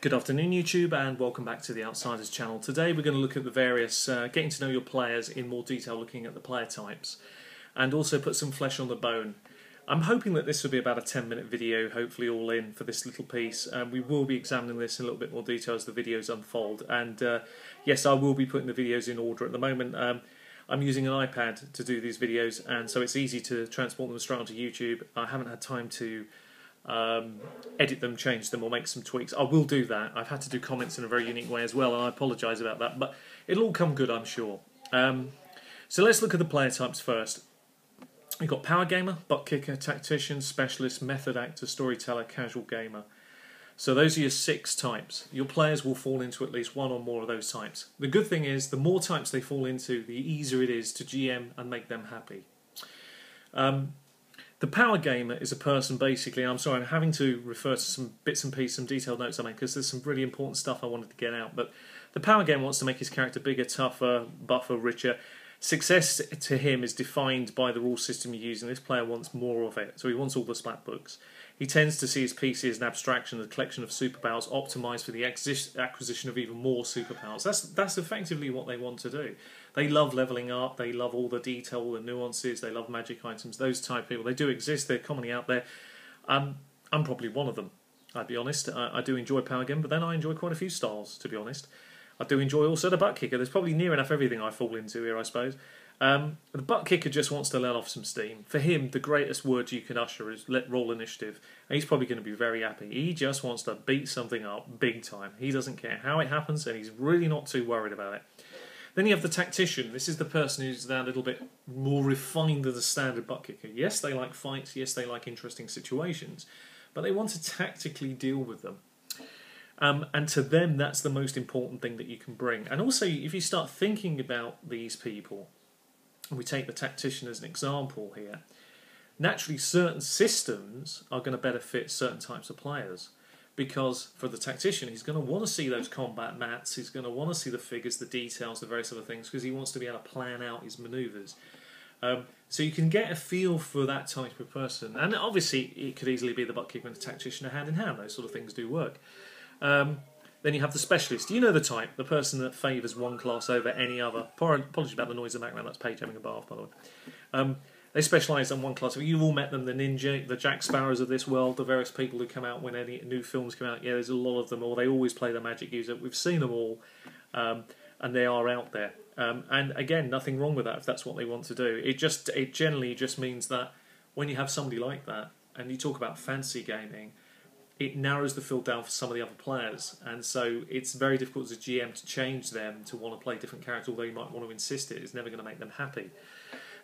Good afternoon YouTube and welcome back to the Outsiders channel. Today we're going to look at the various, getting to know your players in more detail, looking at the player types and also put some flesh on the bone. I'm hoping that this will be about a 10-minute video, hopefully all in for this little piece. We will be examining this in a little bit more detail as the videos unfold, and yes, I will be putting the videos in order. At the moment I'm using an iPad to do these videos, and so it's easy to transport them straight onto YouTube. I haven't had time to edit them, change them or make some tweaks. I will do that. I've had to do comments in a very unique way as well, and I apologise about that, but it'll all come good, I'm sure. So let's look at the player types first. You've got power gamer, butt kicker, tactician, specialist, method actor, storyteller, casual gamer. So those are your 6 types. Your players will fall into at least one or more of those types. The good thing is the more types they fall into, the easier it is to GM and make them happy. The power gamer is a person basically, I'm having to refer to some bits and pieces, some detailed notes I made because there's some really important stuff I wanted to get out, but the power gamer wants to make his character bigger, tougher, buffer, richer. Success to him is defined by the rule system you use, and this player wants more of it, so he wants all the splat books. He tends to see his PC as an abstraction, a collection of superpowers optimised for the acquisition of even more superpowers. That's effectively what they want to do. They love levelling up, they love all the detail, all the nuances, they love magic items, those type of people. They do exist, they're commonly out there. I'm probably one of them, I'd be honest. I do enjoy power game, but then I enjoy quite a few styles, to be honest. I do enjoy also the butt kicker. There's probably near enough everything I fall into here, I suppose. The butt kicker just wants to let off some steam. For him, the greatest word you can usher is let roll initiative. And he's probably going to be very happy. He just wants to beat something up big time. He doesn't care how it happens, and he's really not too worried about it. Then you have the tactician. This is the person who's that little bit more refined than the standard butt kicker. Yes, they like fights. Yes, they like interesting situations. But they want to tactically deal with them. And to them, that's the most important thing that you can bring. And also, if you start thinking about these people, and we take the tactician as an example here, naturally certain systems are going to better fit certain types of players. Because for the tactician, he's going to want to see those combat mats, he's going to want to see the figures, the details, the various other things, because he wants to be able to plan out his manoeuvres. So you can get a feel for that type of person. And obviously, it could easily be the butt kicker and the tactician are hand in hand. Those sort of things do work. Then you have the specialist. You know the type, the person that favours one class over any other. Apologies about the noise in the background, that's Paige having a bath, by the way. They specialise in one class. You've all met them, the ninja, the Jack Sparrows of this world, the various people who come out when any new films come out. Yeah, there's a lot of them, or they always play the magic user. We've seen them all, and they are out there. And again, nothing wrong with that if that's what they want to do. It generally just means that when you have somebody like that, and you talk about fantasy gaming, it narrows the field down for some of the other players, and so it's very difficult as a GM to change them to want to play different characters, although you might want to insist it. It's never going to make them happy.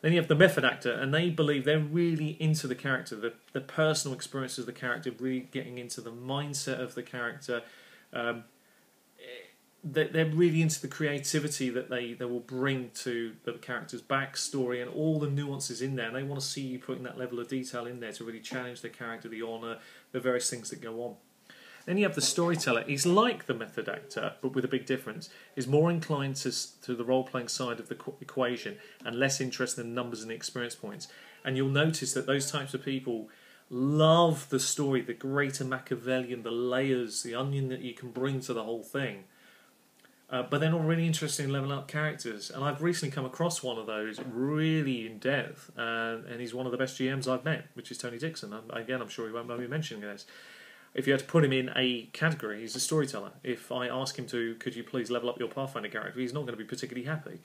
Then you have the method actor, and they believe they're really into the character, the personal experiences of the character, really getting into the mindset of the character. They're really into the creativity that they will bring to the character's backstory and all the nuances in there, and they want to see you putting that level of detail in there to really challenge the character, the honour, the various things that go on. Then you have the storyteller. He's like the method actor, but with a big difference. He's more inclined to the role-playing side of the equation and less interested in numbers and experience points. And you'll notice that those types of people love the story, the greater Machiavellian, the layers, the onion that you can bring to the whole thing. But they're not really interested in leveling up characters. And I've recently come across one of those really in depth, and he's one of the best GMs I've met, which is Tony Dixon. Again, I'm sure he won't mind me mentioning this. If you had to put him in a category, he's a storyteller. If I ask him to, could you please level up your Pathfinder character, he's not going to be particularly happy.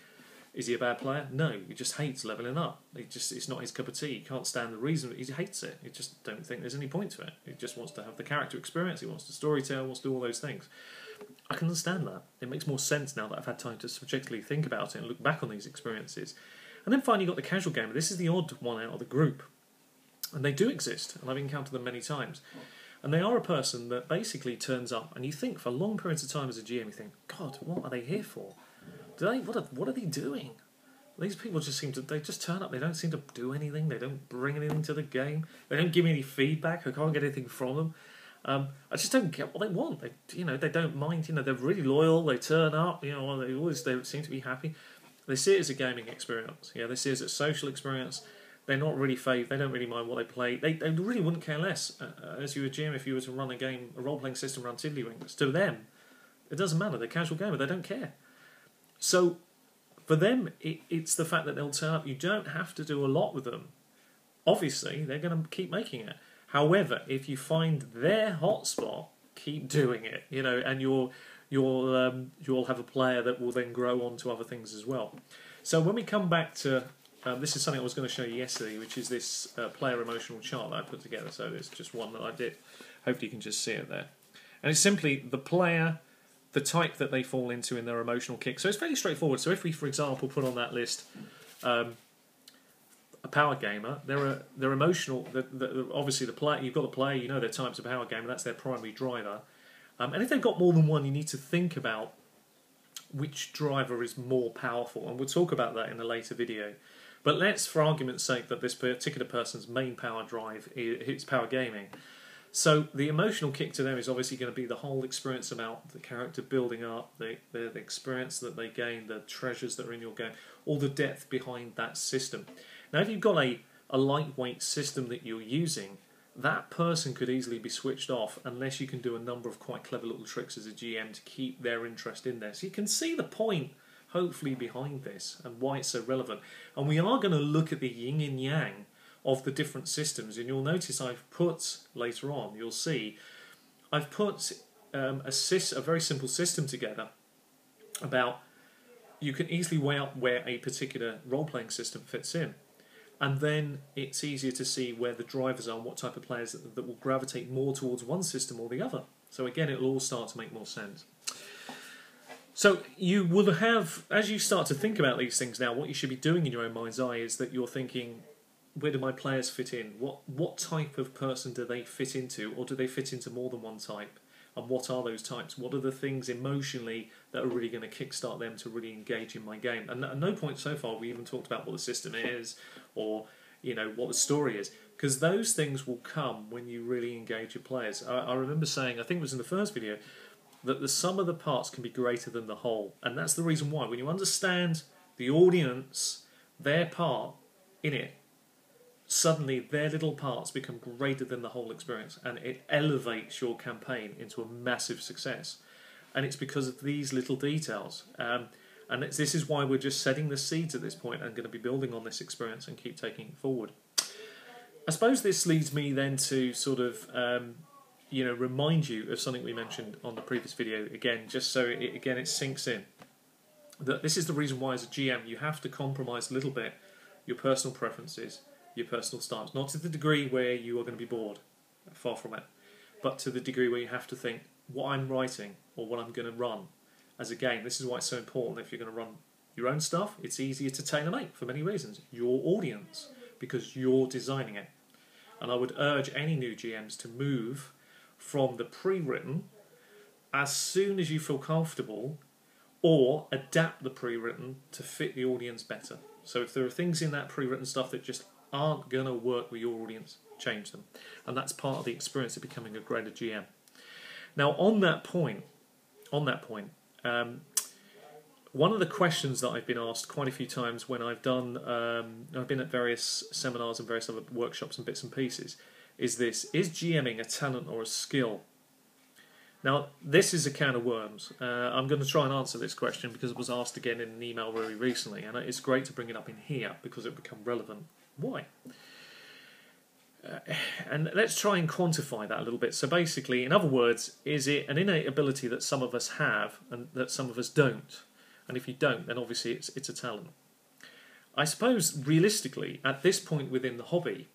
Is he a bad player? No, he just hates leveling up. It's not his cup of tea. He can't stand the reason. He hates it. He just don't think there's any point to it. He just wants to have the character experience. He wants to storytell, wants to do all those things. I can understand that. It makes more sense now that I've had time to subjectively think about it and look back on these experiences. And then finally you've got the casual gamer. This is the odd one out of the group. And they do exist, and I've encountered them many times. And they are a person that basically turns up, and you think for long periods of time as a GM, you think, God, what are they here for? What are they doing? These people just they just turn up. They don't seem to do anything. They don't bring anything to the game. They don't give me any feedback. I can't get anything from them. I just don't get what they want. They don't mind. They're really loyal. They turn up. They seem to be happy. They see it as a gaming experience. Yeah, they see it as a social experience. they're not really phased. They don't really mind what they play. They really wouldn't care less as you were GM if you were to run a game, a role playing system around Tiddlywinks. To them, it doesn't matter. They're casual gamer. They don't care. So for them, it's the fact that they'll turn up. You don't have to do a lot with them. Obviously, they're going to keep making it. However, if you find their hotspot, keep doing it. You know, and you'll have a player that will then grow on to other things as well. So when we come back to this is something I was going to show you yesterday, which is this player emotional chart that I put together. So it's just one that I did. Hopefully you can just see it there. And it's simply the player, the type that they fall into in their emotional kick. So it's fairly straightforward. So if we, for example, put on that list a power gamer, they're emotional. Obviously, the player, you've got the player, you know their types of power gamer. That's their primary driver. And if they've got more than one, you need to think about which driver is more powerful. And we'll talk about that in a later video. But let's, for argument's sake, that this particular person's main power drive is power gaming. So the emotional kick to them is obviously going to be the whole experience about the character building up, the experience that they gain, the treasures that are in your game, all the depth behind that system. Now, if you've got a lightweight system that you're using, that person could easily be switched off unless you can do a number of quite clever little tricks as a GM to keep their interest in there. So you can see the point, hopefully, behind this and why it's so relevant. And we are going to look at the yin and yang of the different systems. And you'll notice I've put, later on, you'll see, I've put a very simple system together about you can easily weigh up where a particular role-playing system fits in. And then it's easier to see where the drivers are and what type of players that will gravitate more towards one system or the other. So again, it'll all start to make more sense. So you will have, as you start to think about these things now, what you should be doing in your own mind's eye is that you're thinking, where do my players fit in? What type of person do they fit into? Or do they fit into more than one type? And what are those types? What are the things emotionally that are really going to kickstart them to really engage in my game? And at no point so far we even talked about what the system is or what the story is, because those things will come when you really engage your players. I remember saying, I think it was in the first video, that the sum of the parts can be greater than the whole. And that's the reason why. When you understand the audience, their part in it, suddenly their little parts become greater than the whole experience, and it elevates your campaign into a massive success. And it's because of these little details. And this is why we're just setting the seeds at this point and going to be building on this experience and keep taking it forward. I suppose this leads me then to sort of remind you of something we mentioned on the previous video again, just so it sinks in. That this is the reason why as a GM you have to compromise a little bit your personal preferences, your personal styles. Not to the degree where you are going to be bored, far from it, but to the degree where you have to think what I'm writing or what I'm going to run as a game. This is why it's so important. If you're going to run your own stuff, it's easier to tailor-make for many reasons. Your audience, because you're designing it. And I would urge any new GMs to move from the pre-written as soon as you feel comfortable, or adapt the pre-written to fit the audience better. So if there are things in that pre-written stuff that just aren't going to work with your audience, change them. And that's part of the experience of becoming a greater GM. Now, on that point, one of the questions that I've been asked quite a few times when I've done, I've been at various seminars and various other workshops and bits and pieces, is this: is GMing a talent or a skill? Now, this is a can of worms. I'm going to try and answer this question because it was asked again in an email very recently, and it's great to bring it up in here because it will become relevant. Why? And let's try and quantify that a little bit. So basically, in other words, is it an innate ability that some of us have and that some of us don't? And if you don't, then obviously it's a talent. I suppose, realistically, at this point within the hobby,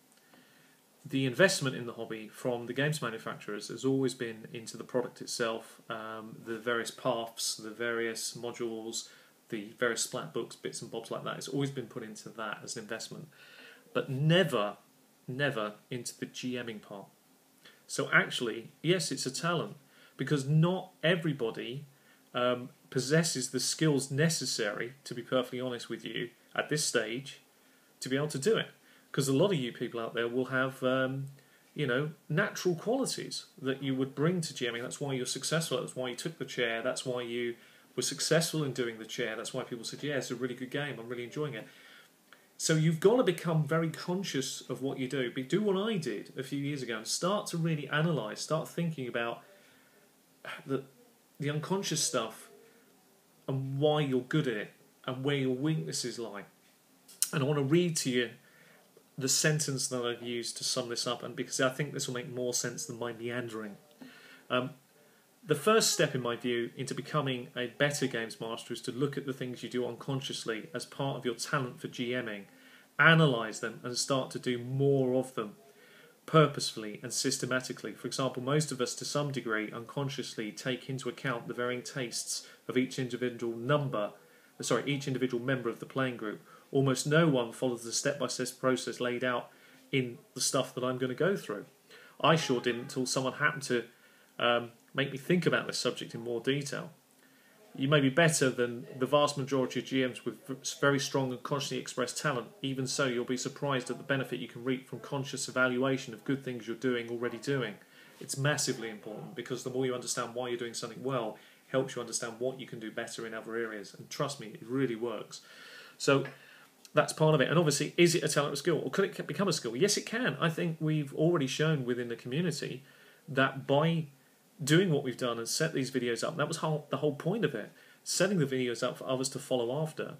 the investment in the hobby from the games manufacturers has always been into the product itself, the various paths, the various modules, the various splat books, bits and bobs like that. It's always been put into that as an investment, but never into the GMing part. So actually, yes, it's a talent, because not everybody possesses the skills necessary, to be perfectly honest with you, at this stage, to be able to do it. Because a lot of you people out there will have, natural qualities that you would bring to GMing. That's why you're successful. That's why you took the chair. That's why you were successful in doing the chair. That's why people said, yeah, it's a really good game. I'm really enjoying it. So you've got to become very conscious of what you do. Do what I did a few years ago and start to really analyse, start thinking about the unconscious stuff and why you're good at it and where your weaknesses lie. And I want to read to you the sentence that I've used to sum this up, and because I think this will make more sense than my meandering. The first step, in my view, into becoming a better games master is to look at the things you do unconsciously as part of your talent for GMing, analyse them and start to do more of them purposefully and systematically. For example, most of us to some degree unconsciously take into account the varying tastes of each individual member of the playing group. Almost no one follows the step-by-step process laid out in the stuff that I'm going to go through. I sure didn't until someone happened to make me think about this subject in more detail. You may be better than the vast majority of GMs with very strong and consciously expressed talent. Even so, you'll be surprised at the benefit you can reap from conscious evaluation of good things you're already doing. It's massively important, because the more you understand why you're doing something well, it helps you understand what you can do better in other areas. And trust me, it really works. So that's part of it. And obviously, is it a talent or skill? Or could it become a skill? Yes, it can. I think we've already shown within the community that by doing what we've done and set these videos up, and that was the whole point of it, setting the videos up for others to follow after,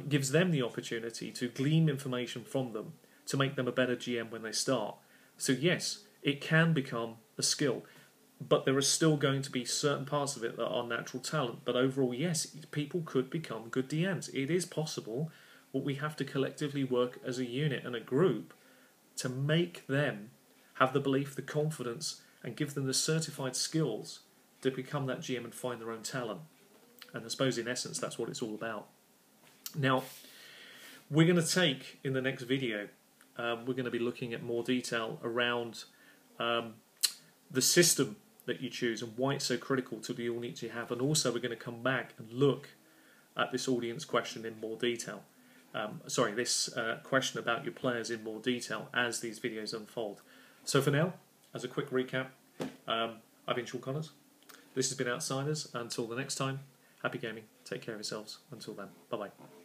gives them the opportunity to glean information from them to make them a better GM when they start. So yes, it can become a skill, but there are still going to be certain parts of it that are natural talent. But overall, yes, people could become good DMs. It is possible, but we have to collectively work as a unit and a group to make them have the belief, the confidence, and give them the certified skills to become that GM and find their own talent. And I suppose in essence that's what it's all about. Now, we're going to take, in the next video, we're going to be looking at more detail around the system that you choose and why it's so critical to be all need to have. And also we're going to come back and look at this audience question in more detail. This question about your players in more detail as these videos unfold. So for now, as a quick recap, I've been Sean Connors. This has been Outsiders. Until the next time, happy gaming. Take care of yourselves. Until then, bye-bye.